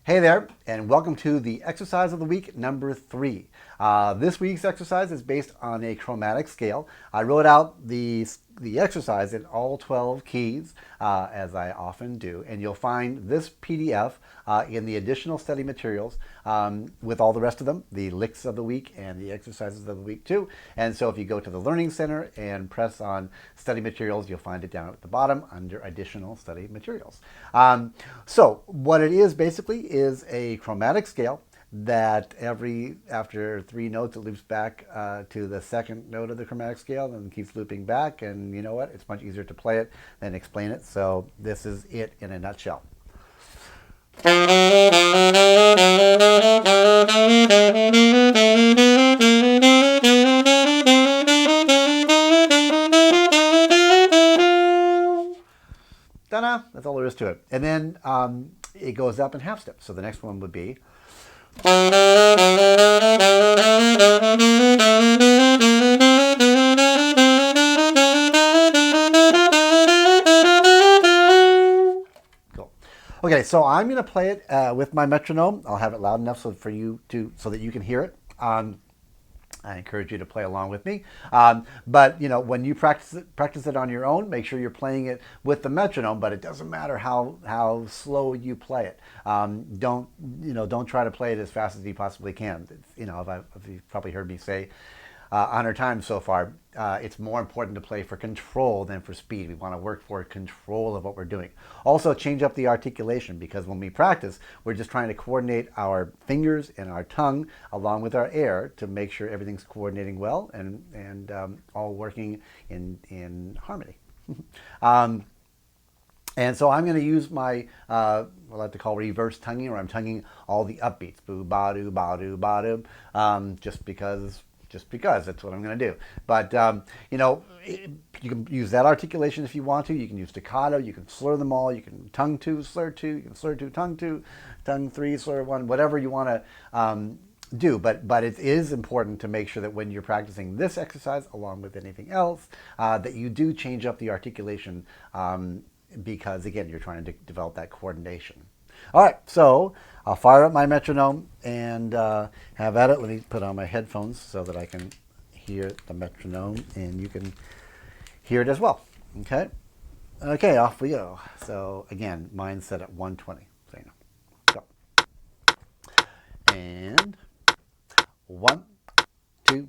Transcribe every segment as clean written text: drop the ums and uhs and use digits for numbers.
Hey there, and welcome to the exercise of the week number 3. This week's exercise is based on a chromatic scale. I wrote out the exercise in all 12 keys, as I often do, and you'll find this PDF in the additional study materials with all the rest of them, the licks of the week and the exercises of the week too. And so if you go to the Learning Center and press on study materials, you'll find it down at the bottom under additional study materials. So what it is basically is a chromatic scale that after 3 notes it loops back to the second note of the chromatic scale and keeps looping back, and you know what, it's much easier to play it than explain it. So this is it in a nutshell. Ta-da! That's all there is to it. And then it goes up in half steps. So the next one would be cool. Okay, so I'm going to play it with my metronome. I'll have it loud enough so that you can hear it. I encourage you to play along with me. But you know, when you practice it on your own, make sure you're playing it with the metronome. But it doesn't matter how slow you play it. Don't try to play it as fast as you possibly can. If you've probably heard me say 100 times so far, it's more important to play for control than for speed. We want to work for control of what we're doing. Also, change up the articulation, because when we practice, we're just trying to coordinate our fingers and our tongue along with our air to make sure everything's coordinating well and all working in harmony. And so I'm going to use my, what I like to call reverse tonguing, where I'm tonguing all the upbeats. Boo, ba, doo, ba, doo, ba, doo, just because that's what I'm going to do. But, you can use that articulation if you want to. You can use staccato. You can slur them all. You can tongue 2, slur 2. You can slur 2, tongue 2, tongue 3, slur 1, whatever you want to do. But it is important to make sure that when you're practicing this exercise, along with anything else, that you do change up the articulation because, again, you're trying to develop that coordination. All right, so I'll fire up my metronome and have at it. Let me put on my headphones so that I can hear the metronome and you can hear it as well. Okay, off we go. So again, mine's set at 120. So you know. Go. And 1, 2.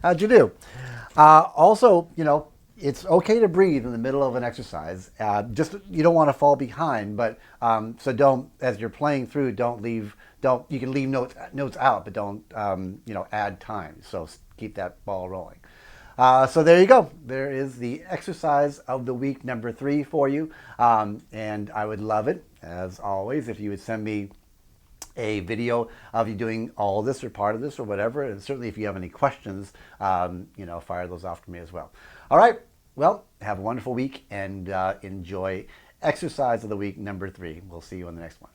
How'd you do? Also, it's okay to breathe in the middle of an exercise. Just you don't want to fall behind, but so don't as you're playing through, don't you can leave notes out, but don't add time. So keep that ball rolling. So there you go. There is the exercise of the week number 3 for you, and I would love it as always if you would send me a video of you doing all this or part of this or whatever. And certainly if you have any questions, fire those off to me as well. All right. Well, have a wonderful week and enjoy exercise of the week number 3. We'll see you on the next one.